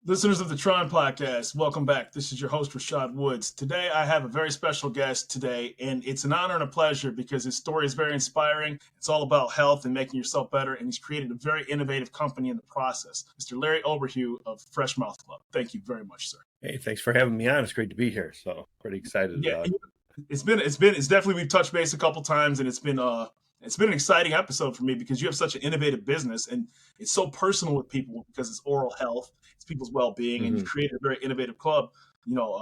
Listeners of the Tron podcast, welcome back. This is your host, Rashad Woods. Today, I have a very special guest today, and it's an honor and a pleasure because his story is very inspiring. It's all about health and making yourself better, and he's created a very innovative company in the process. Mr. Larry Oberhugh of Fresh Mouth Club. Thank you very much, sir. Hey, thanks for having me on. It's great to be here. So pretty excited. Yeah, it's definitely, we've touched base a couple times, and it's been an exciting episode for me because you have such an innovative business and it's so personal with people because it's oral health, it's people's well-being, and you've created a very innovative club,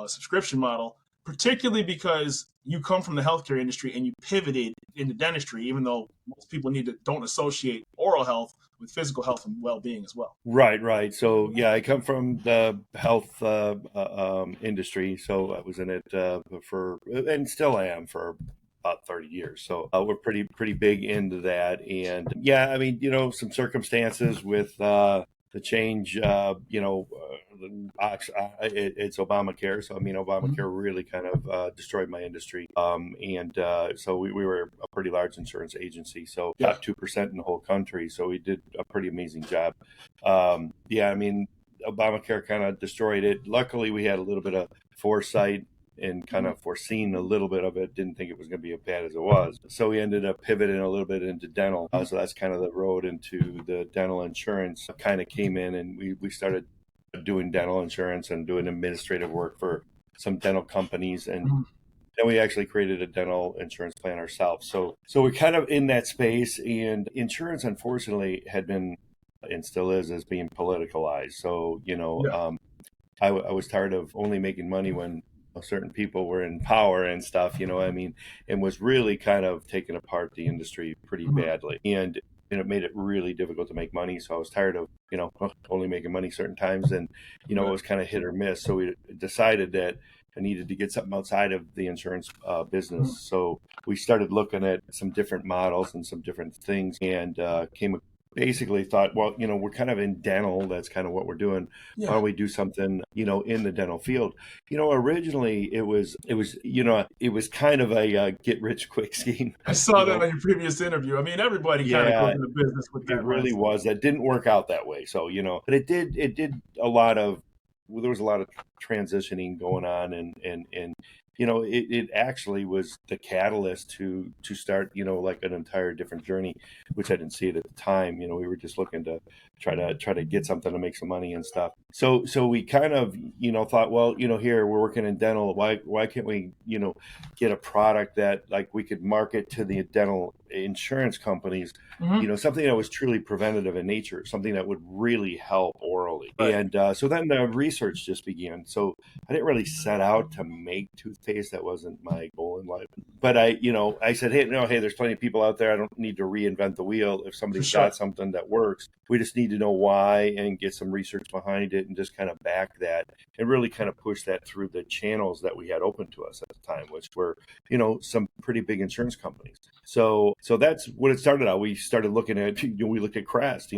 subscription model, particularly because you come from the healthcare industry and you pivoted into dentistry, even though most people don't associate oral health with physical health and well-being as well. Right. So yeah, I come from the health industry. So I was in it and still am for about 30 years. So we're pretty big into that. And yeah, I mean, some circumstances with the change, it's Obamacare. So, I mean, Obamacare really kind of destroyed my industry. So we were a pretty large insurance agency. So top 2% in the whole country. So we did a pretty amazing job. I mean, Obamacare kind of destroyed it. Luckily, we had a little bit of foresight and kind of foreseen a little bit of it, didn't think it was going to be as bad as it was. So we ended up pivoting a little bit into dental. So that's kind of the road into the dental insurance kind of came in, and we started doing dental insurance and doing administrative work for some dental companies. And then we actually created a dental insurance plan ourselves. So we're kind of in that space, and insurance, unfortunately, had been and still is being politicalized. So, I was tired of only making money when certain people were in power and stuff, and was really kind of taking apart the industry pretty badly. And it made it really difficult to make money. So I was tired of, only making money certain times, and, it was kind of hit or miss. So we decided that I needed to get something outside of the insurance business. So we started looking at some different models and some different things, and basically thought, well, we're kind of in dental. That's kind of what we're doing. Why don't we do something, in the dental field? Originally it was kind of a get rich quick scheme. I saw that on your previous interview. I mean, everybody kind of goes into business with that. It really was. That didn't work out that way. So, but it did a lot of, there was a lot of transitioning going on, and it actually was the catalyst to start, like an entire different journey, which I didn't see it at the time. We were just looking to try to get something to make some money and stuff. So we kind of, thought, well, here we're working in dental. Why can't we, get a product that like we could market to the dental insurance companies, something that was truly preventative in nature, something that would really help orally. Right. And so then the research just began. So I didn't really set out to make toothpaste. That wasn't my goal in life. But I said, hey, there's plenty of people out there. I don't need to reinvent the wheel. If somebody's got something that works, we just need to know why and get some research behind it and just kind of back that and really kind of push that through the channels that we had open to us at the time, which were, some pretty big insurance companies. So that's what it started out. We started looking at, we looked at Crest,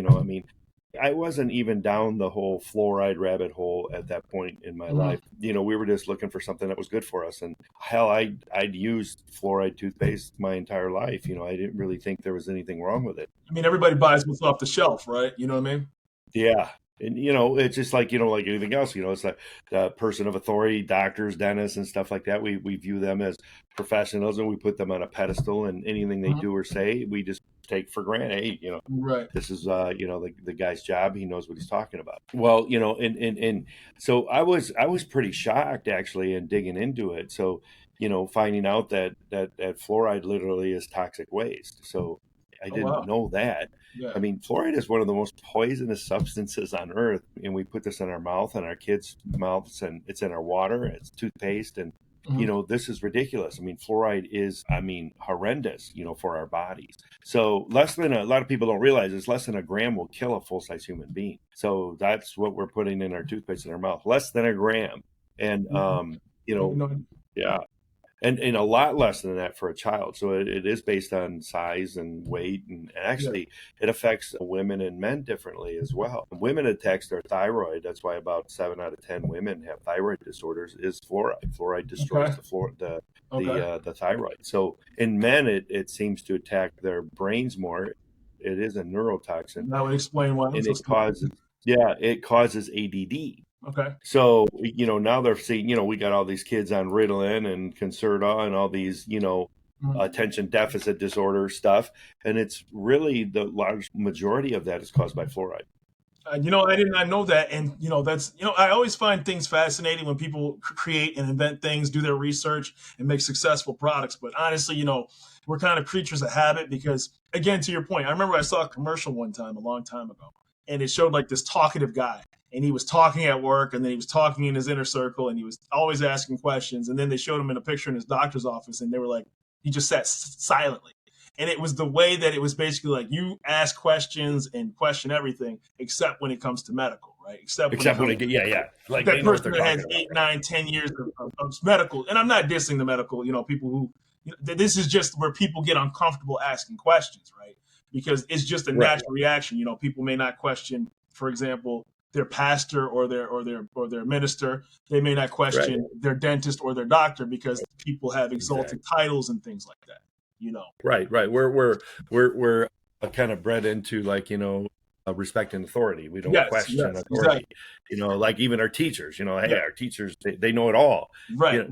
I wasn't even down the whole fluoride rabbit hole at that point in my life. We were just looking for something that was good for us. And hell, I'd used fluoride toothpaste my entire life. I didn't really think there was anything wrong with it. I mean, everybody buys what's off the shelf, right? You know what I mean? Yeah. And, it's just like, like anything else, it's like the person of authority, doctors, dentists and stuff like that. We view them as professionals and we put them on a pedestal, and anything they do or say, we just take for granted. Hey, right. This is, the guy's job. He knows what he's talking about. Well, and so I was pretty shocked actually in digging into it. So, finding out that fluoride literally is toxic waste. So I didn't know that. Yeah. I mean, fluoride is one of the most poisonous substances on earth, and we put this in our mouth and our kids' mouths, and it's in our water, it's toothpaste, and this is ridiculous. I mean, fluoride is, horrendous, for our bodies. So a lot of people don't realize is less than a gram will kill a full-size human being. So that's what we're putting in our toothpaste in our mouth, less than a gram. And, yeah. And a lot less than that for a child. So it is based on size and weight. And actually, it affects women and men differently as well. Women attacks their thyroid. That's why about 7 out of 10 women have thyroid disorders is fluoride. Fluoride destroys the thyroid. So in men, it seems to attack their brains more. It is a neurotoxin. That would explain why. And it causes ADD. Okay. So, now they're seeing, we got all these kids on Ritalin and Concerta and all these, attention deficit disorder stuff. And it's really the large majority of that is caused by fluoride. I did not know that, and that's I always find things fascinating when people create and invent things, do their research, and make successful products. But honestly, we're kind of creatures of habit because, again, to your point, I remember I saw a commercial one time a long time ago, and it showed like this talkative guy, and he was talking at work, and then he was talking in his inner circle, and he was always asking questions, and then they showed him in a picture in his doctor's office, and they were like, he just sat silently. And it was the way that it was basically like you ask questions and question everything except when it comes to medical, right? Except when yeah. Like that person that has 8, 9, 10 years of medical. And I'm not dissing the medical, people who, this is just where people get uncomfortable asking questions, right? Because it's just a natural reaction. People may not question, for example, their pastor or their minister. They may not question their dentist or their doctor because people have exalted titles and things like that. Right. We're kind of bred into respect and authority. We don't question authority. Exactly. Like even our teachers. Hey, our teachers they know it all. Right.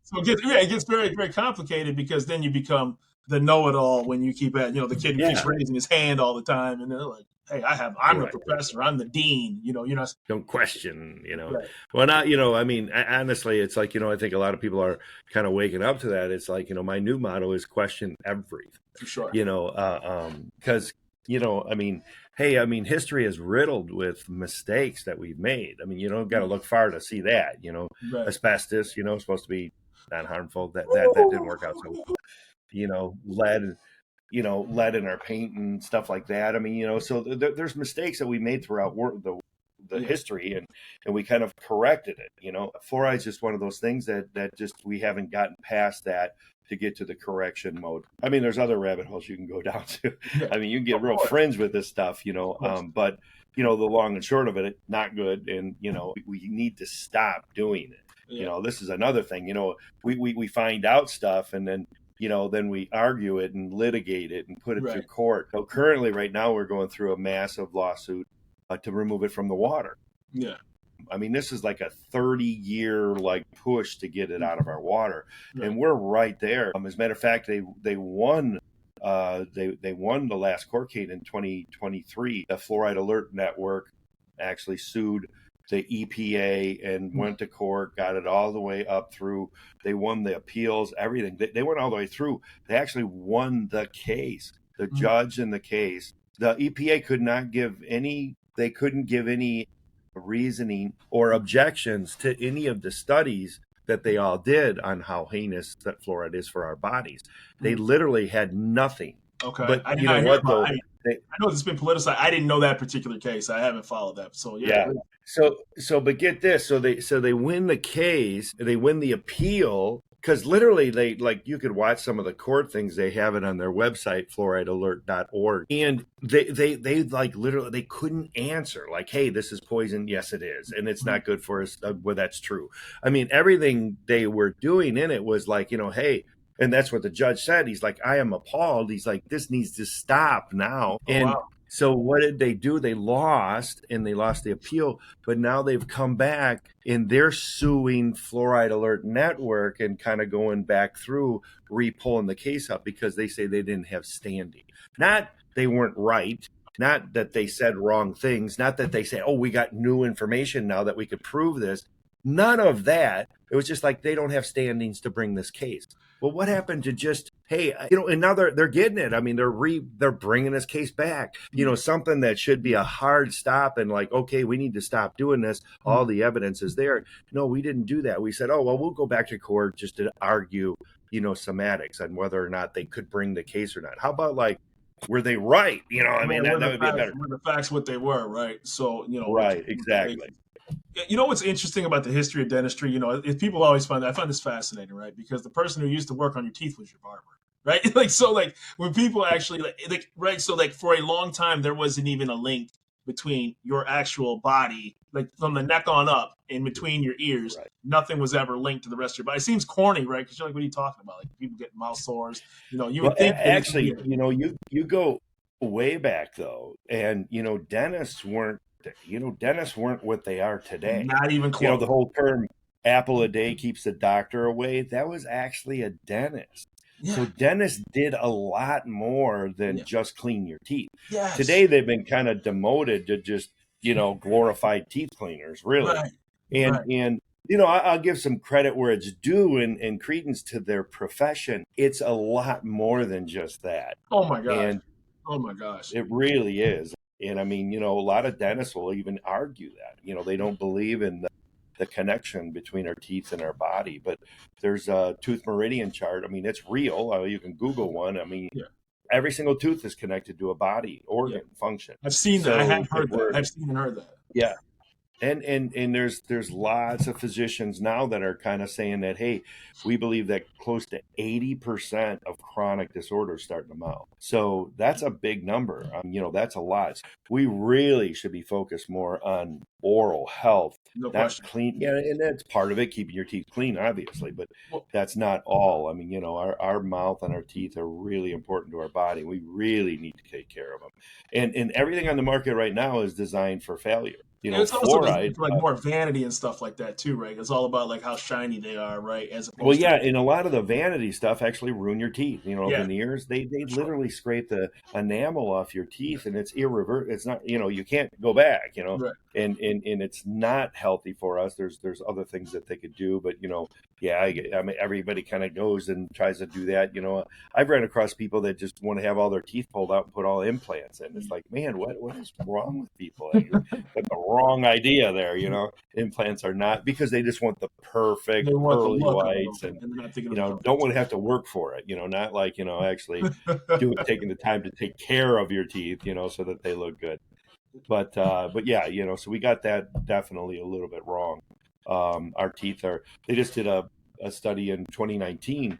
So it gets very, very complicated because then you become the know-it-all when you keep at the kid who keeps raising his hand all the time, and they're like, hey, I'm the professor, I'm the dean. Don't question. Right. Well, not honestly, it's like I think a lot of people are kind of waking up to that. It's like my new motto is question everything. For sure. Because hey, history is riddled with mistakes that we've made. You don't got to look far to see that. Asbestos, supposed to be not harmful. That didn't work out so well. Lead in our paint and stuff like that. So there's mistakes that we made throughout the history, and we kind of corrected it. Fluoride's just one of those things that just we haven't gotten past that to get to the correction mode. There's other rabbit holes you can go down to. You can get real fringe with this stuff, but the long and short of it, not good. And, we need to stop doing it. Yeah. This is another thing, we find out stuff and then, then we argue it and litigate it and put it through court. So currently right now we're going through a massive lawsuit to remove it from the water. Yeah. This is like a 30-year push to get it out of our water, and we're right there. As a matter of fact, they won. They won the last court case in 2023. The Fluoride Alert Network actually sued the EPA and went to court, got it all the way up through. They won the appeals, everything. They went all the way through. They actually won the case. The judge in the case, the EPA could not give any. They couldn't give any reasoning or objections to any of the studies that they all did on how heinous that fluoride is for our bodies. They literally had nothing. Okay. But you know what though? I know it's been politicized. I didn't know that particular case. I haven't followed that. So yeah. But get this. So they win the case. They win the appeal because literally they you could watch some of the court things. They have it on their website, fluoridealert.org, and they literally they couldn't answer hey, this is poison. Yes, it is, and it's not good for us. Well, that's true. Everything they were doing in it was hey. And that's what the judge said. He's like, I am appalled. He's like, this needs to stop now. So what did they do? They lost, and they lost the appeal. But now they've come back, and they're suing Fluoride Alert Network and kind of going back through, re-pulling the case up because they say they didn't have standing. Not they weren't right. Not that they said wrong things. Not that they say, oh, we got new information now that we could prove this. None of that. It was just they don't have standings to bring this case. Well, what happened to just, hey, and now they're getting it. They're bringing this case back. Something that should be a hard stop and okay, we need to stop doing this. All the evidence is there. No, we didn't do that. We said, oh, well, we'll go back to court just to argue, semantics on whether or not they could bring the case or not. How about were they right? That would be better. Were the facts what they were, right? So, right, exactly. What's interesting about the history of dentistry, if people always I find this fascinating, right? Because the person who used to work on your teeth was your barber, right? When people actually right. So for a long time, there wasn't even a link between your actual body, from the neck on up in between your ears. Right. Nothing was ever linked to the rest of your body. It seems corny, right? Because you're what are you talking about? People get mouth sores, you would think. Actually, you go way back though. And, dentists weren't yesterday. Dentists weren't what they are today. Not even close. The whole term apple a day keeps the doctor away, that was actually a dentist. Yeah. So dentists did a lot more than just clean your teeth. Yes. Today they've been kind of demoted to just, glorified teeth cleaners, really. Right. And I'll give some credit where it's due and credence to their profession. It's a lot more than just that. Oh my gosh. And oh my gosh. It really is. And I mean, a lot of dentists will even argue that, they don't believe in the connection between our teeth and our body. But there's a tooth meridian chart. I mean, it's real. You can Google one. I mean, every single tooth is connected to a body organ function. I've seen that. I have heard that. I've seen and heard that. Yeah. And there's lots of physicians now that are kind of saying that, hey, we believe that close to 80% of chronic disorders start in the mouth. So that's a big number. That's a lot. We really should be focused more on oral health. No question. Clean. Yeah, and that's part of it, keeping your teeth clean, obviously, but that's not all. I mean, our mouth and our teeth are really important to our body. We really need to take care of them. And everything on the market right now is designed for failure. It's also like more vanity and stuff like that too, right? It's all about like how shiny they are, right? As opposed to and a lot of the vanity stuff actually ruin your teeth. Veneers, they literally scrape the enamel off your teeth, and it's irreversible. It's not, you can't go back, right. and it's not healthy for us. There's other things that they could do, but I mean, everybody kind of goes and tries to do that. I've ran across people that just want to have all their teeth pulled out and put all implants in. It's like, man, what is wrong with people? That's the wrong idea there. Implants are not, because they just want the perfect pearly whites and don't want to have to work for it. Not like actually taking the time to take care of your teeth, so that they look good. But yeah, so we got that definitely a little bit wrong. Our teeth they just did a study in 2019.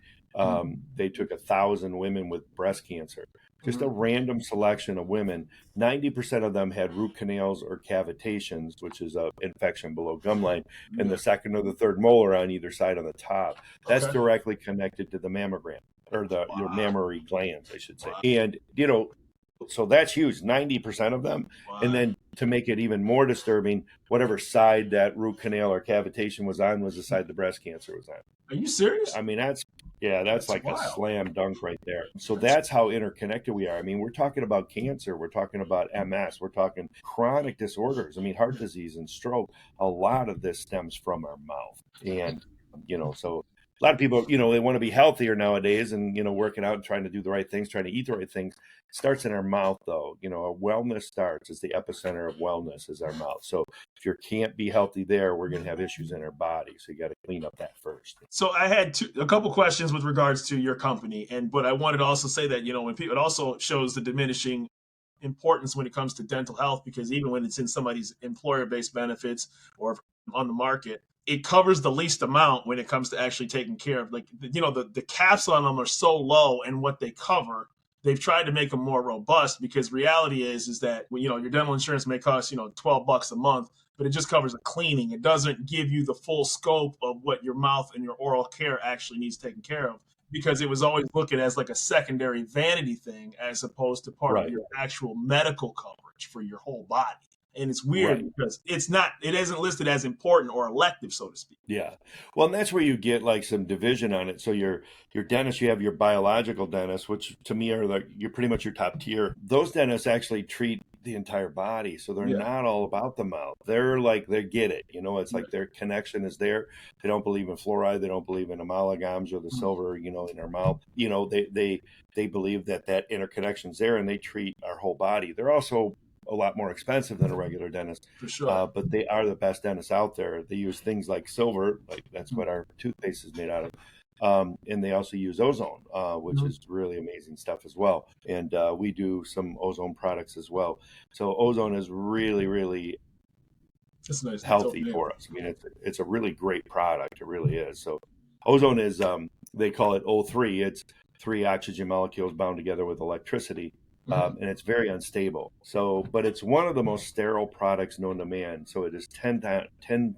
They took 1,000 women with breast cancer, just a random selection of women. 90% of them had root canals or cavitations, which is an infection below gum line, and the second or the third molar on either side on the top. That's directly connected to the mammogram, or your mammary glands, I should say. And, so that's huge, 90% of them. Wow. And then to make it even more disturbing, whatever side that root canal or cavitation was on was the side the breast cancer was on. Are you serious? I mean, that's like wild. A slam dunk right there. So that's how interconnected we are. I mean, we're talking about cancer. We're talking about MS. We're talking chronic disorders. I mean, heart disease and stroke. A lot of this stems from our mouth. And, so a lot of people, they want to be healthier nowadays and, working out and trying to do the right things, trying to eat the right things. It starts in our mouth, though. Our wellness starts as the epicenter of wellness is our mouth. So if you can't be healthy there, we're going to have issues in our body. So you got to clean up that first. So I had a couple questions with regards to your company. But I wanted to also say that, when people, it also shows the diminishing importance when it comes to dental health, because even when it's in somebody's employer-based benefits or on the market, it covers the least amount when it comes to actually taking care of, like, the caps on them are so low, and what they cover, they've tried to make them more robust, because reality is that, your dental insurance may cost, $12 a month, but it just covers a cleaning. It doesn't give you the full scope of what your mouth and your oral care actually needs taken care of, because it was always looked at as like a secondary vanity thing, as opposed to part of your actual medical coverage for your whole body. And it's weird because it isn't listed as important or elective, so to speak. Yeah. Well, and that's where you get like some division on it. So your dentist, you have your biological dentists, which to me are you're pretty much your top tier. Those dentists actually treat the entire body. So they're not all about the mouth. They're like, they get it. It's like their connection is there. They don't believe in fluoride. They don't believe in amalgams or the silver, in our mouth. They believe that interconnection's there, and they treat our whole body. They're also a lot more expensive than a regular dentist, for sure. But they are the best dentists out there. They use things like silver, like that's what our toothpaste is made out of, and they also use ozone, which is really amazing stuff as well. And we do some ozone products as well. So ozone is really, really nice, healthy for us. I mean, it's a really great product. It really is. So ozone is they call it O3. It's 3 oxygen molecules bound together with electricity. and it's very unstable. So, but it's one of the most sterile products known to man. So it is 10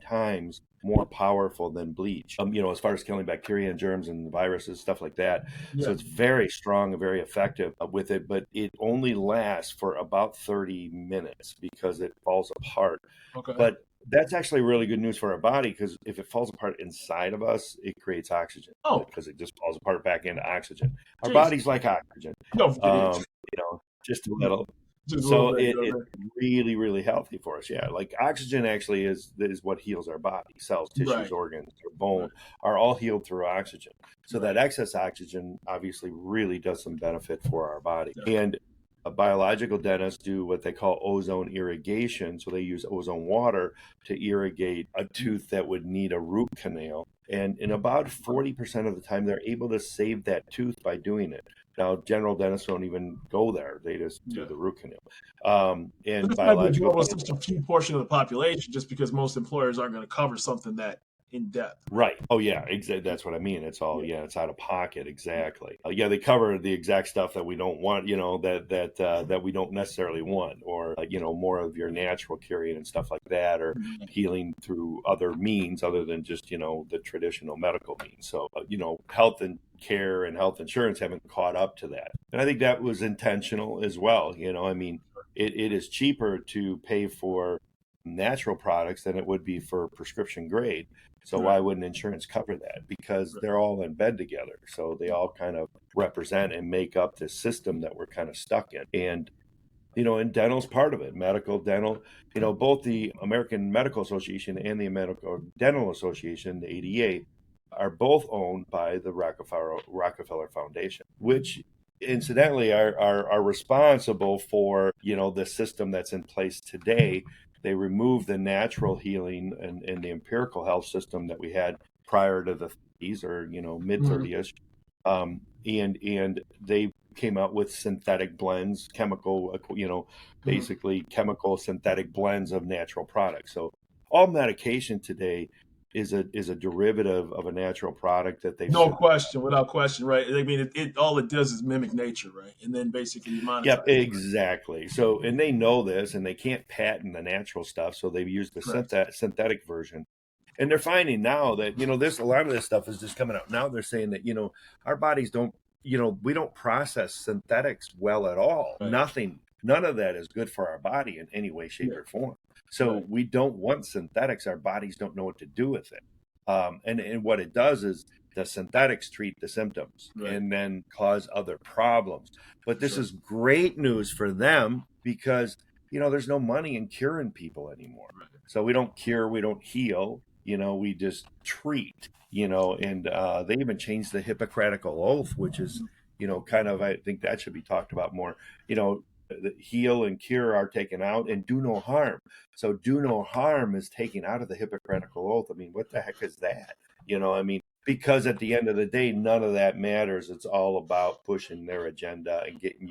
times more powerful than bleach, as far as killing bacteria and germs and viruses, stuff like that. Yeah. So it's very strong and very effective with it, but it only lasts for about 30 minutes because it falls apart. Okay. But that's actually really good news for our body, because if it falls apart inside of us, it creates oxygen. Oh. Because it just falls apart back into oxygen. Our Jeez. body's like oxygen. No, just a little. Just a So little bit, it's really, really healthy for us. Yeah, like oxygen actually is what heals our body. Cells, tissues, Right. organs, our bone are all healed through oxygen. So that excess oxygen obviously really does some benefit for our body. Yeah. And biological dentists do what they call ozone irrigation. So they use ozone water to irrigate a tooth that would need a root canal. And in about 40% of the time, they're able to save that tooth by doing it. Now, general dentists don't even go there; they just do the root canal. And biological was such a few portion of the population, just because most employers aren't going to cover something that in depth. Right. Oh, yeah. Exactly. That's what I mean. It's all it's out of pocket. Exactly. They cover the exact stuff that we don't want. That we don't necessarily want, or more of your natural curing and stuff like that, or healing through other means other than just the traditional medical means. So health and care and health insurance haven't caught up to that, and I think that was intentional as well. It is cheaper to pay for natural products than it would be for prescription grade. So why wouldn't insurance cover that? Because they're all in bed together. So they all kind of represent and make up this system that we're kind of stuck in. And, and dental's part of it. Medical, dental, both the American Medical Association and the American Dental Association, the ADA, are both owned by the Rockefeller Foundation, which incidentally are responsible for, the system that's in place today. They removed the natural healing and the empirical health system that we had prior to the 30s or mid 30s, and they came out with synthetic blends, chemical, basically chemical synthetic blends of natural products. So all medication today is a derivative of a natural product that they've without question, right? I mean, it all it does is mimic nature, right? And then basically you monetize. Yep, exactly. So, and they know this, and they can't patent the natural stuff, so they've used the synthetic version. And they're finding now that a lot of this stuff is just coming out now. They're saying that our bodies don't, we don't process synthetics well at all. Right. None of that is good for our body in any way, shape, or form. So we don't want synthetics. Our bodies don't know what to do with it. And what it does is the synthetics treat the symptoms and then cause other problems. But this is great news for them because, there's no money in curing people anymore. Right. So we don't cure, we don't heal, we just treat, and they even changed the Hippocratical Oath, which is, I think that should be talked about more, the heal and cure are taken out, and do no harm. So do no harm is taken out of the Hippocratical Oath. I mean, what the heck is that? Because at the end of the day, none of that matters. It's all about pushing their agenda and getting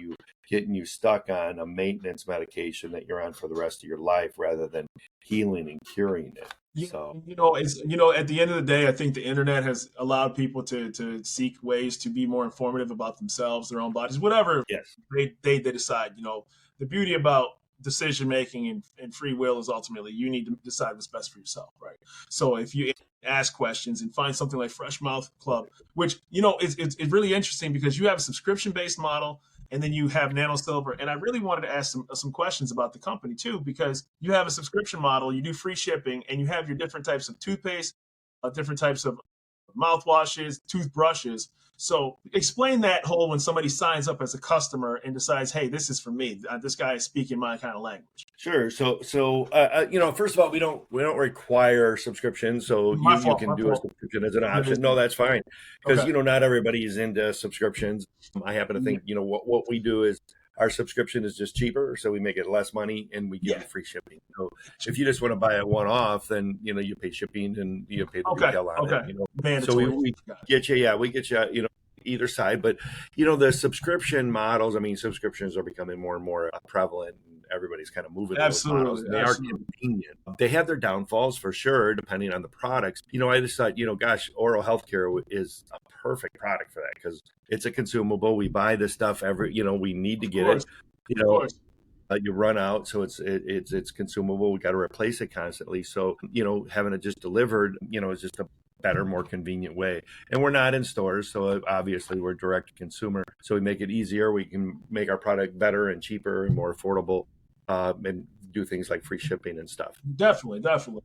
you stuck on a maintenance medication that you're on for the rest of your life rather than healing and curing it. So it's at the end of the day, I think the internet has allowed people to seek ways to be more informative about themselves, their own bodies, whatever they decide. The beauty about decision making and free will is ultimately you need to decide what's best for yourself, right? So if you ask questions and find something like Fresh Mouth Club, which it's really interesting because you have a subscription based model. And then you have nano-silver. And I really wanted to ask some questions about the company, too, because you have a subscription model, you do free shipping, and you have your different types of toothpaste, different types of mouthwashes, toothbrushes. So explain that whole when somebody signs up as a customer and decides, hey, this is for me. This guy is speaking my kind of language. Sure. So first of all, we don't require subscriptions, so you can do a subscription as an option. No, that's fine, because not everybody is into subscriptions. I happen to think what we do is our subscription is just cheaper, so we make it less money and we give you free shipping. So if you just want to buy it one off, then you pay shipping and you pay the retail on it. So we get you, either side. But the subscription models, subscriptions are becoming more and more prevalent. Everybody's kind of moving those models. They are convenient. They have their downfalls for sure, depending on the products. I just thought, oral healthcare is a perfect product for that because it's a consumable. We buy this stuff we need to Of get it. course. Of course. You run out, so it's consumable. We got to replace it constantly. So having it just delivered, is just a better, more convenient way. And we're not in stores, so obviously we're direct to consumer. So we make it easier. We can make our product better and cheaper and more affordable, and do things like free shipping and stuff. Definitely, definitely.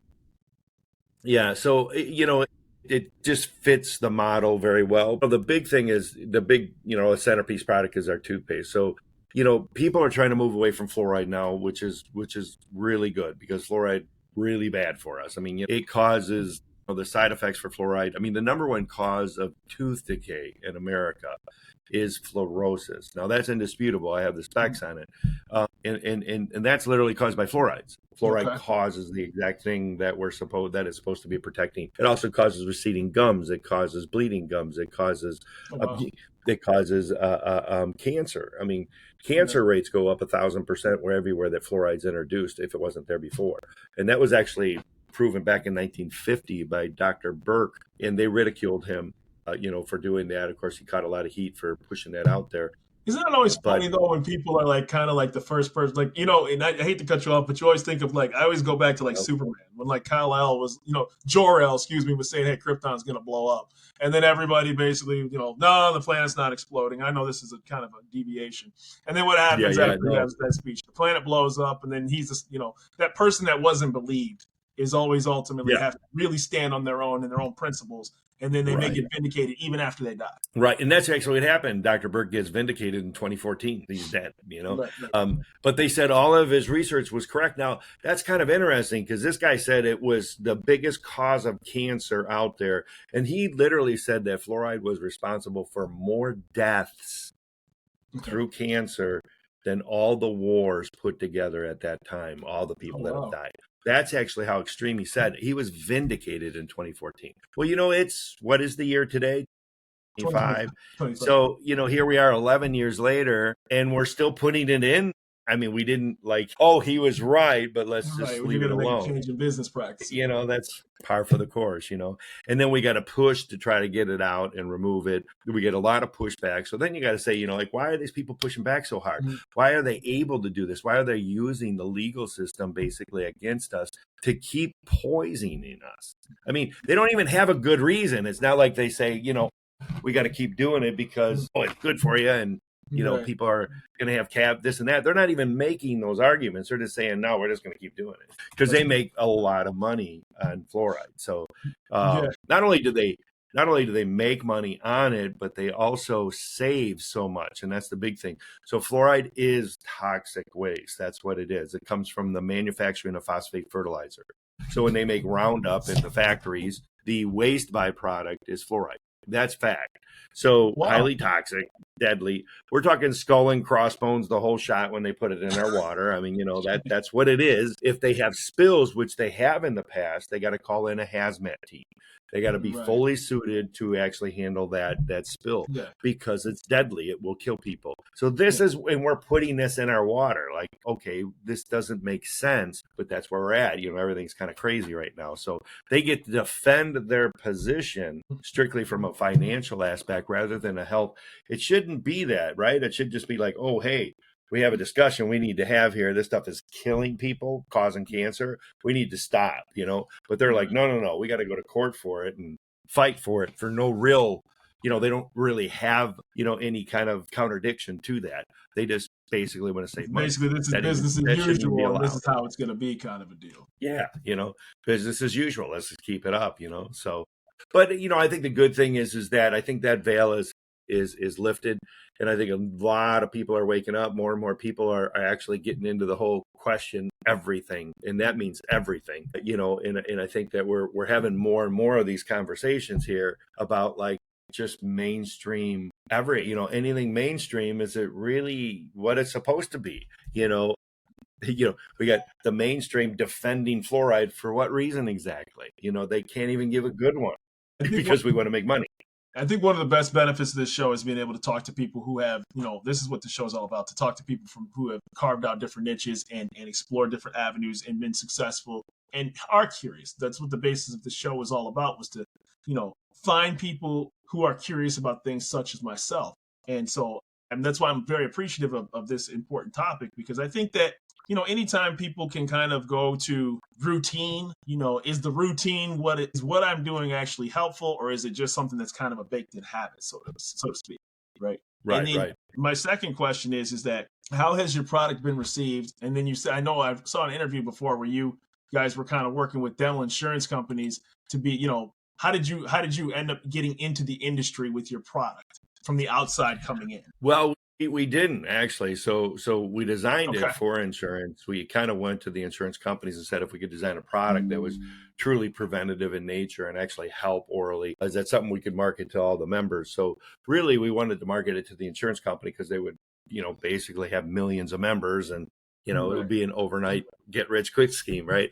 Yeah. So it just fits the model very well. But the big thing is a centerpiece product is our toothpaste. So people are trying to move away from fluoride now, which is really good because fluoride really bad for us. I mean, it causes the side effects for fluoride. I mean, the number one cause of tooth decay in America is fluorosis. Now that's indisputable. I have the specs on it, and that's literally caused by fluorides. Fluoride causes the exact thing that is supposed to be protecting. It also causes receding gums. It causes bleeding gums. It causes cancer. I mean, cancer rates go up 1,000% everywhere that fluoride's introduced if it wasn't there before. And that was actually proven back in 1950 by Dr. Burke, and they ridiculed him, for doing that. Of course, he caught a lot of heat for pushing that out there. Isn't it always funny though when people are like kind of like the first person, like and I hate to cut you off, but you always think of I always go back to Superman when Kal-El was, Jor-El, was saying, hey, Krypton's gonna blow up, and then everybody basically, no, the planet's not exploding. I know this is a kind of a deviation, and then what happens after he has that speech? The planet blows up, and then he's just, that person that wasn't believed is always ultimately have to really stand on their own and their own principles. And then they may get vindicated even after they die. Right. And that's actually what happened. Dr. Burke gets vindicated in 2014. He's dead, Right. But they said all of his research was correct. Now, that's kind of interesting because this guy said it was the biggest cause of cancer out there. And he literally said that fluoride was responsible for more deaths through cancer than all the wars put together at that time, all the people that have died. That's actually how extreme he said. He was vindicated in 2014. Well, what is the year today? 25. So, here we are 11 years later, and we're still putting it in. I mean, we didn't he was right, but let's just leave it alone. Make a change in business practice. That's par for the course, and then we got to push to try to get it out and remove it. We get a lot of pushback. So then you got to say, why are these people pushing back so hard? Mm-hmm. Why are they able to do this? Why are they using the legal system basically against us to keep poisoning us? I mean, they don't even have a good reason. It's not like they say, we got to keep doing it because, it's good for you. And, people are going to have this and that. They're not even making those arguments. They're just saying, no, we're just going to keep doing it because they make a lot of money on fluoride. So not only do they make money on it, but they also save so much. And that's the big thing. So fluoride is toxic waste. That's what it is. It comes from the manufacturing of phosphate fertilizer. So when they make Roundup in the factories, the waste byproduct is fluoride. That's fact. So highly toxic, deadly. We're talking skull and crossbones, the whole shot when they put it in our water. I mean, that's what it is. If they have spills, which they have in the past, they got to call in a hazmat team. They got to be fully suited to actually handle that spill because it's deadly. It will kill people. So this is when we're putting this in our water. Okay, this doesn't make sense, but that's where we're at. Everything's kind of crazy right now. So they get to defend their position strictly from a financial aspect rather than a health. It shouldn't be that, right? It should just be oh, hey, we have a discussion we need to have here. This stuff is killing people, causing cancer. We need to stop, But they're like, no, we got to go to court for it and fight for it for no real, they don't really have, any kind of contradiction to that. They just basically want to save money. Basically, this is business as usual. This is how it's going to be, kind of a deal. Yeah, business as usual. Let's just keep it up, So, but I think the good thing is that I think that veil is lifted. And I think a lot of people are waking up. More and more people are actually getting into the whole question everything. And that means everything, and I think that we're having more and more of these conversations here about just mainstream anything mainstream. Is it really what it's supposed to be? We got the mainstream defending fluoride for what reason exactly? They can't even give a good one because we want to make money. I think one of the best benefits of this show is being able to talk to people who have, this is what the show is all about, to talk to people who have carved out different niches and explored different avenues and been successful and are curious. That's what the basis of the show is all about, was to, find people who are curious about things such as myself. And so, and that's why I'm very appreciative of this important topic, because I think that, anytime people can kind of go to routine, is the routine what I'm doing actually helpful, or is it just something that's kind of a baked in habit, so to speak, right? And then Right. my second question is that how has your product been received? And then you said, I know I saw an interview before where you guys were kind of working with dental insurance companies to be, how did you end up getting into the industry with your product from the outside coming in? Well, we didn't actually. So we designed Okay. it for insurance. We kind of went to the insurance companies and said if we could design a product that was truly preventative in nature and actually help orally, is that something we could market to all the members? So really, we wanted to market it to the insurance company because they would, basically have millions of members, and it would be an overnight get rich quick scheme, right?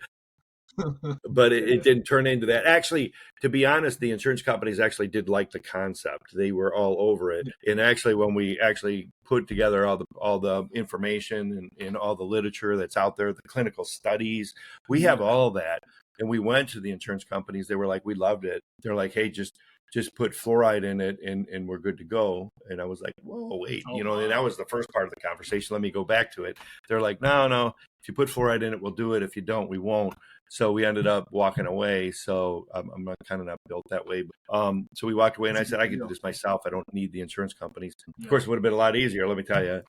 But it didn't turn into that. Actually, to be honest, the insurance companies actually did like the concept. They were all over it. And actually, when we actually put together all the information and all the literature that's out there, the clinical studies, we have all of that. And we went to the insurance companies. They were like, we loved it. They're like, hey, just put fluoride in it and we're good to go. And I was like, whoa, wait, and that was the first part of the conversation. Let me go back to it. They're like, no, if you put fluoride in it, we'll do it. If you don't, we won't. So we ended up walking away. So I'm not kind of not built that way. So we walked away, and I said, I can do this myself. I don't need the insurance companies. Of course, it would have been a lot easier, let me tell you.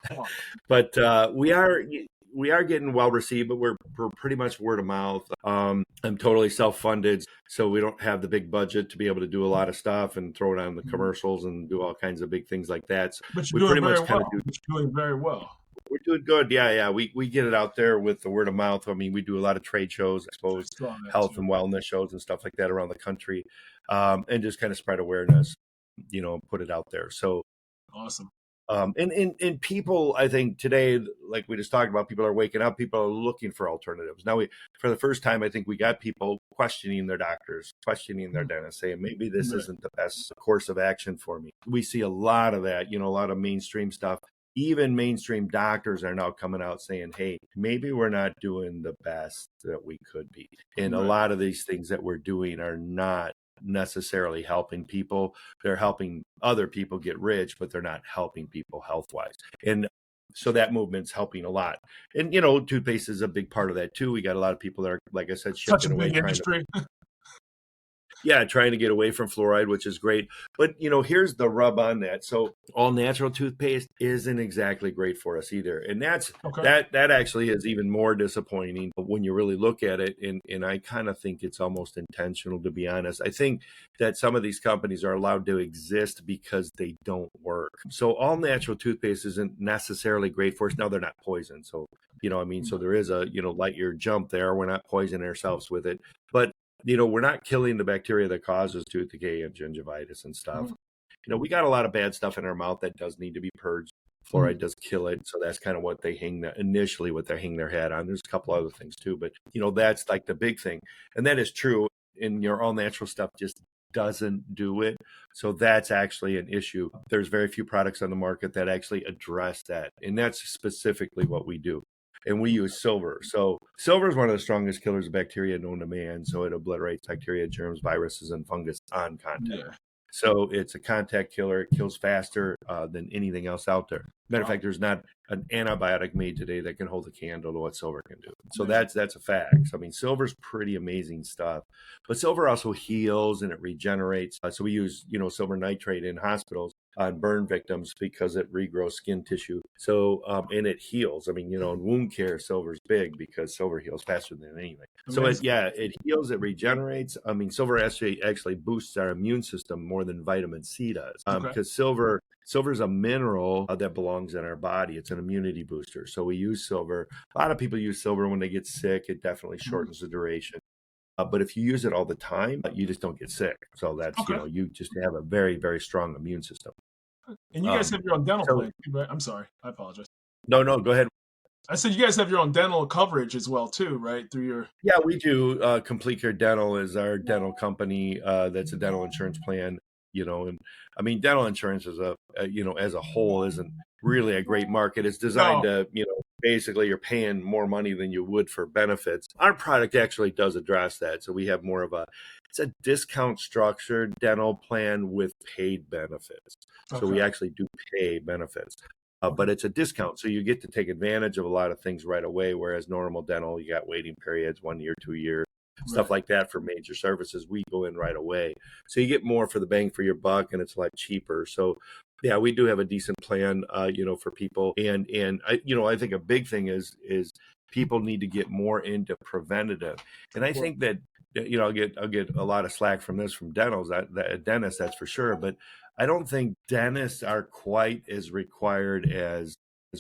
But we are getting well received, but we're pretty much word of mouth. I'm totally self-funded, so we don't have the big budget to be able to do a lot of stuff and throw it on the commercials and do all kinds of big things like that. So but you're doing very well. We're doing good. Yeah. We get it out there with the word of mouth. I mean, we do a lot of trade shows, expose health and wellness shows and stuff like that around the country, and just kind of spread awareness, put it out there. So awesome. And people, I think today, like we just talked about, people are waking up. People are looking for alternatives. Now, for the first time, I think we got people questioning their doctors, questioning their dentists, saying maybe this isn't the best course of action for me. We see a lot of that, a lot of mainstream stuff. Even mainstream doctors are now coming out saying, hey, maybe we're not doing the best that we could be. And a lot of these things that we're doing are not necessarily helping people. They're helping other people get rich, but they're not helping people health-wise. And so that movement's helping a lot. And, toothpaste is a big part of that too. We got a lot of people that are, like I said, shifting away. Trying to get away from fluoride, which is great. But, here's the rub on that. So all natural toothpaste isn't exactly great for us either. And that actually is even more disappointing when you really look at it. And I kind of think it's almost intentional, to be honest. I think that some of these companies are allowed to exist because they don't work. So all natural toothpaste isn't necessarily great for us. Now, they're not poison. So, so there is a, light year jump there. We're not poisoning ourselves with it. But we're not killing the bacteria that causes tooth decay and gingivitis and stuff. We got a lot of bad stuff in our mouth that does need to be purged. Fluoride does kill it. So that's kind of what they hang their hat on. There's a couple other things too, but that's like the big thing. And that is true. And your all natural stuff just doesn't do it. So that's actually an issue. There's very few products on the market that actually address that. And that's specifically what we do. And we use silver. So silver is one of the strongest killers of bacteria known to man. So it obliterates bacteria, germs, viruses, and fungus on contact. So it's a contact killer. It kills faster than anything else out there. Matter of fact, there's not an antibiotic made today that can hold a candle to what silver can do. So that's a fact. I mean, silver's pretty amazing stuff. But silver also heals and it regenerates. So we use, silver nitrate in hospitals on burn victims because it regrows skin tissue. So, and it heals. I mean, in wound care, silver's big because silver heals faster than anything. So it heals, it regenerates. I mean, silver actually boosts our immune system more than vitamin C does because silver is a mineral that belongs in our body. It's an immunity booster. So we use silver. A lot of people use silver when they get sick. It definitely shortens the duration. But if you use it all the time, you just don't get sick. So that's, you just have a very, very strong immune system. And you guys have your own dental plan, right? I'm sorry. I apologize. No, go ahead. I said you guys have your own dental coverage as well, too, right? Through your... Yeah, we do. Complete Care Dental is our dental company. That's a dental insurance plan, and I mean, dental insurance is as a whole isn't really a great market. It's designed to, basically you're paying more money than you would for benefits. Our product actually does address that. So we have more of it's a discount structured dental plan with paid benefits. So we actually do pay benefits. But it's a discount. So you get to take advantage of a lot of things right away. Whereas normal dental, you got waiting periods, 1 year, 2 years, stuff like that for major services. We go in right away. So you get more for the bang for your buck, and it's a lot cheaper. So yeah, we do have a decent plan, for people. And I think a big thing is people need to get more into preventative. And I think that, I'll get a lot of slack from dentists, that's for sure. But I don't think dentists are quite as required as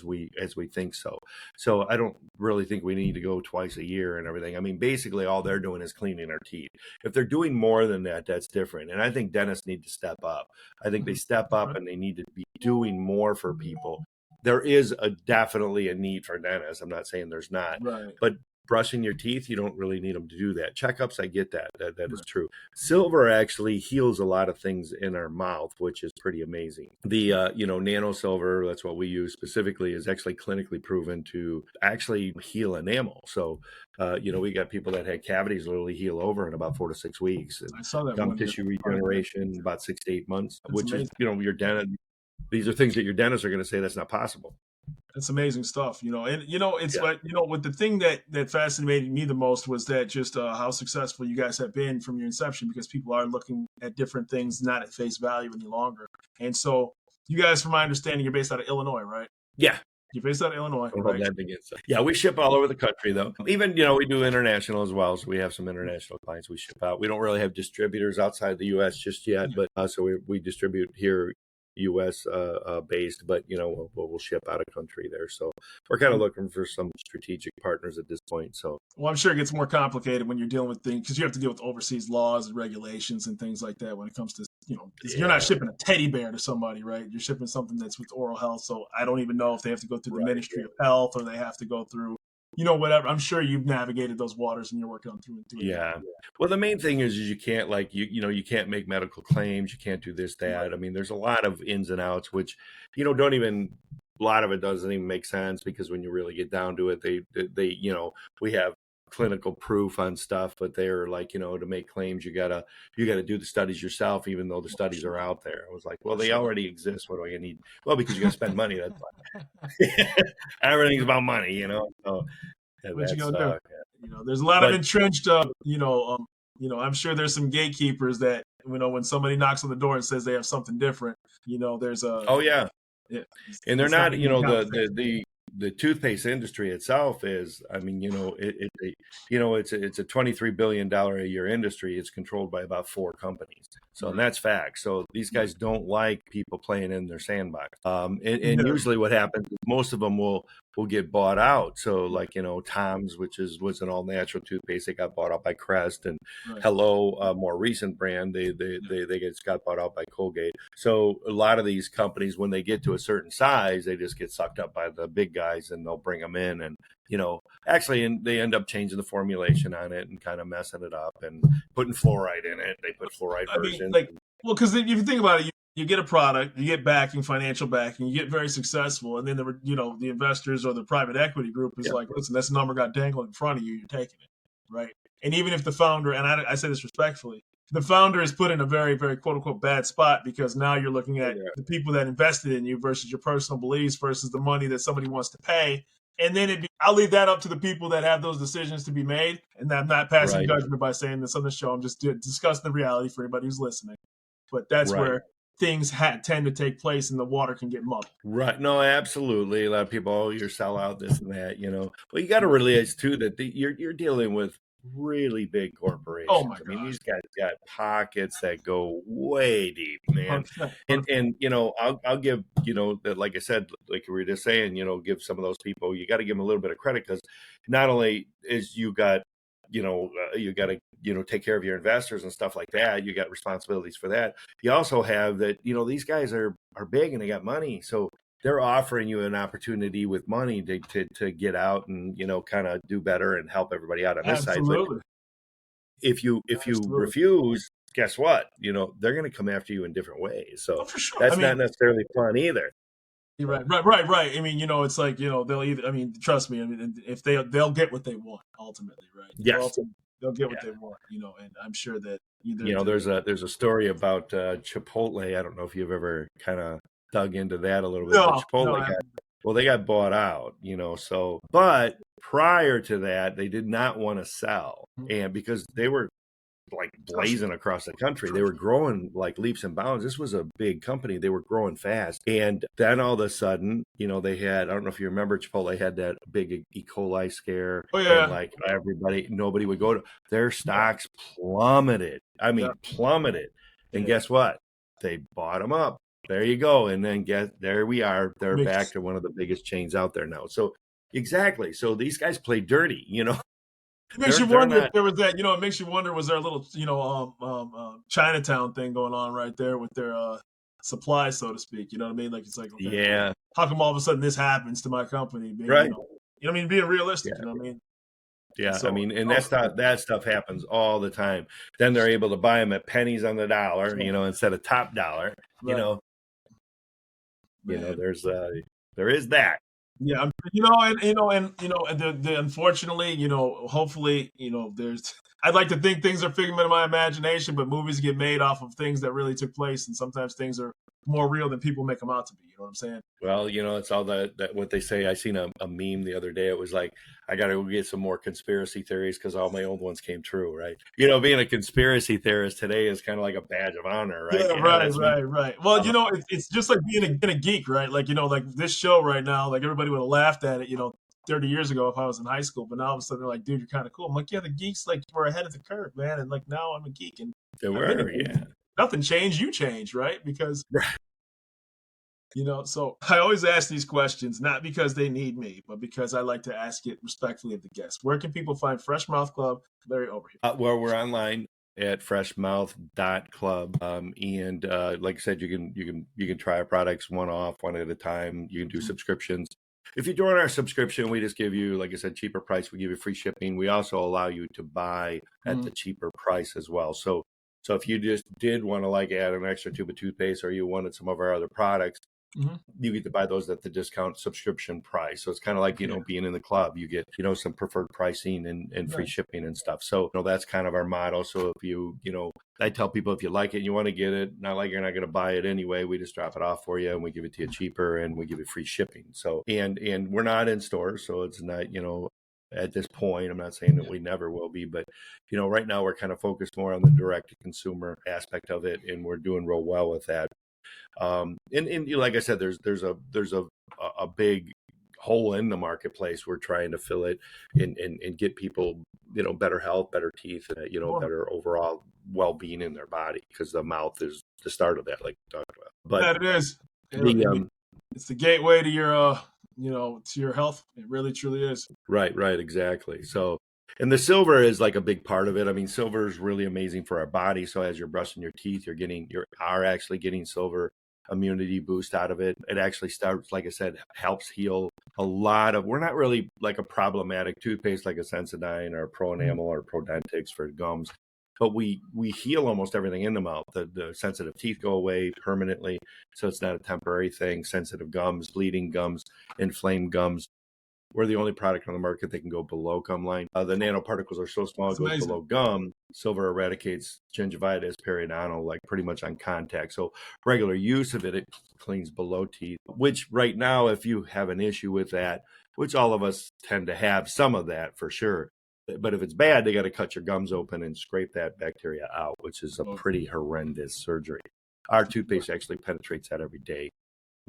we think so. So I don't really think we need to go twice a year and everything. I mean, basically all they're doing is cleaning our teeth. If they're doing more than that, that's different. And I think dentists need to step up. I think they step up and they need to be doing more for people. There is definitely a need for dentists. I'm not saying there's not, but brushing your teeth, you don't really need them to do that. Checkups, I get that. That is true. Silver actually heals a lot of things in our mouth, which is pretty amazing. The nano-silver, that's what we use specifically, is actually clinically proven to actually heal enamel. So we got people that had cavities literally heal over in about 4 to 6 weeks. And I saw that gum tissue regeneration about 6 to 8 months, which amazing. Is your dentist. These are things that your dentists are going to say that's not possible. It's amazing stuff, and it's like, what the thing that fascinated me the most was that just how successful you guys have been from your inception, because people are looking at different things not at face value any longer. And so you guys, from my understanding, you're based out of Illinois, right? Yeah. You're based out of Illinois, right? Yeah, we ship all over the country, though. Even, we do international as well. So we have some international clients we ship out. We don't really have distributors outside the U.S. just yet, but so we distribute here, U.S. Based, but we'll ship out of country there. So we're kind of looking for some strategic partners at this point. So, well, I'm sure it gets more complicated when you're dealing with things, because you have to deal with overseas laws and regulations and things like that when it comes to you're not shipping a teddy bear to somebody, right? You're shipping something that's with oral health. So I don't even know if they have to go through the Ministry of Health, or they have to go through whatever. I'm sure you've navigated those waters and you're working on through and through. Yeah. Well, the main thing is you can't you can't make medical claims. You can't do this, that. I mean, there's a lot of ins and outs, which, don't even, a lot of it doesn't even make sense, because when you really get down to it, they we have clinical proof on stuff, but they're like, to make claims, you gotta do the studies yourself, even though the studies are out there. I was like, well, they already exist. What do I need? Well, because you're gonna spend money. That's why. Everything's about money, So, what you gonna do? There's a lot of entrenched, I'm sure there's some gatekeepers that, when somebody knocks on the door and says they have something different, there's a. Oh yeah. Yeah. And they're not, the toothpaste industry itself is, I mean, it's a $23 billion a year industry. It's controlled by about 4 companies. So, and that's fact. So these guys don't like people playing in their sandbox. And usually what happens is most of them will get bought out. So like, Tom's, which was an all natural toothpaste, they got bought out by Crest, and Hello, a more recent brand, they got bought out by Colgate. So a lot of these companies, when they get to a certain size, they just get sucked up by the big guys, and they'll bring them in, and and they end up changing the formulation on it and kind of messing it up and putting fluoride in it. They put fluoride version. Because if you think about it, you get a product, you get backing, financial backing, you get very successful, and then the investors or the private equity group is like, listen, this number got dangled in front of you, you're taking it, right? And even if the founder, and I say this respectfully, the founder is put in a very, very quote unquote bad spot, because now you're looking at the people that invested in you versus your personal beliefs versus the money that somebody wants to pay. And then I'll leave that up to the people that have those decisions to be made. And I'm not passing judgment by saying this on the show. I'm just discussing the reality for anybody who's listening. But that's where things tend to take place, and the water can get muddled. Right. No, absolutely. A lot of people, you're sell out, this and that, Well, you got to realize too that you're dealing with really big corporations. Oh my God. I mean, these guys got pockets that go way deep, man. And I'll give, that, like I said, like we were just saying, give some of those people, you got to give them a little bit of credit, because not only is you got to, take care of your investors and stuff like that. You got responsibilities for that. You also have that, these guys are big and they got money. So they're offering you an opportunity with money to get out and, kind of do better and help everybody out on this side. But if you refuse, guess what? They're going to come after you in different ways. So that's not necessarily fun either. You're right. I mean, it's like, they'll either, I mean, trust me, I mean, if they'll get what they want ultimately, right? Yes. They'll get what Yeah. they want, and I'm sure that either There's a story about Chipotle. I don't know if you've ever kind of dug into that a little bit, but no, Chipotle they got bought out, so, but prior to that, they did not want to sell. And because they were like blazing across the country. They were growing like leaps and bounds. This was a big company. They were growing fast. And then all of a sudden, they had, I don't know if you remember, Chipotle had that big E. coli scare. Oh yeah. And like nobody would go to, their stocks plummeted. I mean, plummeted. And guess what? They bought them up. There you go. And then there we are. They're back to one of the biggest chains out there now. So exactly. So these guys play dirty, It makes you wonder if there was that, it makes you wonder, was there a little, Chinatown thing going on right there with their supply, so to speak? You know what I mean? Like, it's like, okay, yeah, how come all of a sudden this happens to my company? Being, right. I mean, being realistic, you know what I mean? Yeah, so, I mean, and that stuff happens all the time. Then they're able to buy them at pennies on the dollar, instead of top dollar. Right. There is that. Yeah, and unfortunately, hopefully, there's. I'd like to think things are figment of my imagination, but movies get made off of things that really took place, and sometimes things are more real than people make them out to be. You know what I'm saying? Well, it's all that what they say. I seen a meme the other day. It was like, I got to go get some more conspiracy theories because all my old ones came true, right? Being a conspiracy theorist today is kind of like a badge of honor, right? Yeah, right. Well, it's just like being a geek, right? Like, like this show right now, like everybody would have laughed at it, 30 years ago if I was in high school, but now all of a sudden they're like, dude, you're kind of cool. I'm like, yeah, the geeks like were ahead of the curve, man, and like now I'm a geek, and they were, yeah. Nothing changed, you changed, right? Because so I always ask these questions, not because they need me, but because I like to ask it respectfully of the guests. Where can people find Fresh Mouth Club, Larry Overhugh? Well, we're online at freshmouth.club. And like I said, you can try our products one at a time. You can do subscriptions. If you join our subscription, we just give you, like I said, cheaper price. We give you free shipping. We also allow you to buy at the cheaper price as well. So if you just did want to like add an extra tube of toothpaste, or you wanted some of our other products, you get to buy those at the discount subscription price. So it's kind of like, being in the club, you get, some preferred pricing and free shipping and stuff. So, that's kind of our motto. So if you, I tell people, if you like it and you want to get it, not like you're not going to buy it anyway, we just drop it off for you and we give it to you cheaper and we give you free shipping. So, and we're not in stores. So it's not, at this point, I'm not saying that we never will be, but, right now we're kind of focused more on the direct to consumer aspect of it. And we're doing real well with that. And like I said, there's a big hole in the marketplace. We're trying to fill it and get people, better health, better teeth, better overall well-being in their body, because the mouth is the start of that, like we talked about. But it is. It's the gateway to your, to your health. It really, truly is. Right, exactly. So, and the silver is like a big part of it. I mean, silver is really amazing for our body. So as you're brushing your teeth, you are actually getting silver immunity boost out of it. It actually starts, like I said, helps heal a lot of, we're not really like a problematic toothpaste like a Sensodyne or Pro Enamel or Prodentix for gums, but we heal almost everything in the mouth. The sensitive teeth go away permanently. So it's not a temporary thing. Sensitive gums, bleeding gums, inflamed gums. We're the only product on the market that can go below gum line. The nanoparticles are so small, it goes below gum. Silver eradicates gingivitis, periodontal, like pretty much on contact. So regular use of it, it cleans below teeth, which right now, if you have an issue with that, which all of us tend to have some of that for sure. But if it's bad, they got to cut your gums open and scrape that bacteria out, which is a pretty horrendous surgery. Our toothpaste actually penetrates that every day.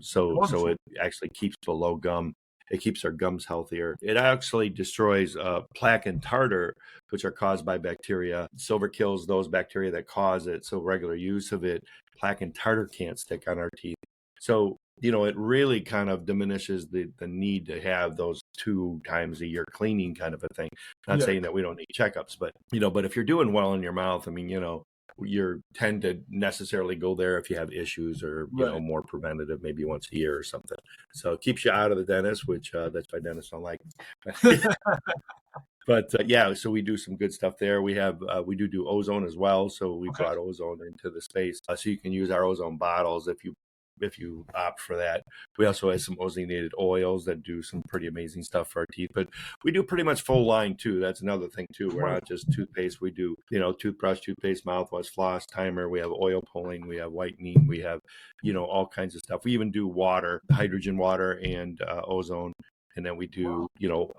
So it actually keeps below gum. It keeps our gums healthier. It actually destroys plaque and tartar, which are caused by bacteria. Silver kills those bacteria that cause it. So regular use of it, plaque and tartar can't stick on our teeth. So, it really kind of diminishes the need to have those 2 times a year cleaning kind of a thing. Not saying that we don't need checkups, but, but if you're doing well in your mouth, I mean, you tend to necessarily go there if you have issues or, more preventative, maybe once a year or something. So it keeps you out of the dentist, which that's why dentists don't like. But so we do some good stuff there. We have, we do ozone as well. So we brought ozone into the space. So you can use our ozone bottles. If you if you opt for that. We also have some ozonated oils that do some pretty amazing stuff for our teeth, but we do pretty much full line too. That's another thing too. We're not just toothpaste. We do, toothbrush, toothpaste, mouthwash, floss, timer. We have oil pulling, we have whitening, we have, all kinds of stuff. We even do water, hydrogen water and ozone. And then we do,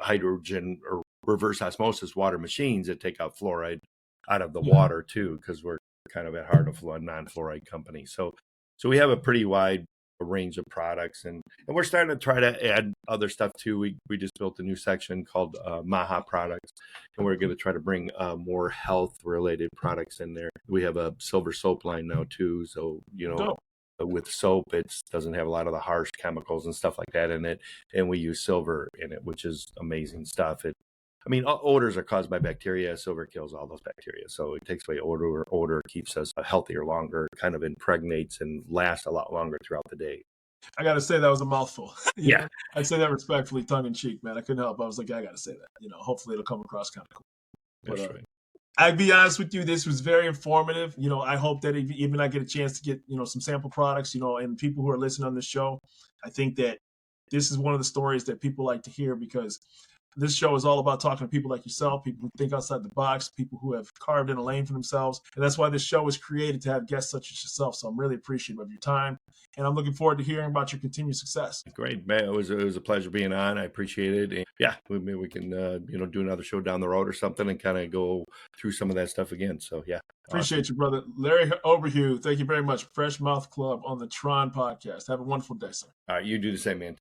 hydrogen or reverse osmosis water machines that take out fluoride out of the water too, because we're kind of at heart of a non-fluoride company. So we have a pretty wide range of products, and we're starting to try to add other stuff too. We just built a new section called Maha products, and we're going to try to bring more health related products in there. We have a silver soap line now too. So, with soap, it doesn't have a lot of the harsh chemicals and stuff like that in it. And we use silver in it, which is amazing stuff. Odors are caused by bacteria. Silver kills all those bacteria. So it takes away odor. Odor keeps us healthier longer, kind of impregnates and lasts a lot longer throughout the day. I got to say that was a mouthful. Yeah. I'd say that respectfully, tongue in cheek, man. I couldn't help. I was like, I got to say that. Hopefully it'll come across kind of cool. That's right. I'd be honest with you, this was very informative. I hope that even I get a chance to get, some sample products, and people who are listening on this show, I think that this is one of the stories that people like to hear, because this show is all about talking to people like yourself, people who think outside the box, people who have carved in a lane for themselves. And that's why this show was created, to have guests such as yourself. So I'm really appreciative of your time, and I'm looking forward to hearing about your continued success. Great, man. It was a pleasure being on. I appreciate it. And yeah, maybe we can do another show down the road or something and kind of go through some of that stuff again. So yeah, appreciate you, brother. Larry Overhugh, thank you very much. Fresh Mouth Club on the Tron podcast. Have a wonderful day, sir. All right, you do the same, man.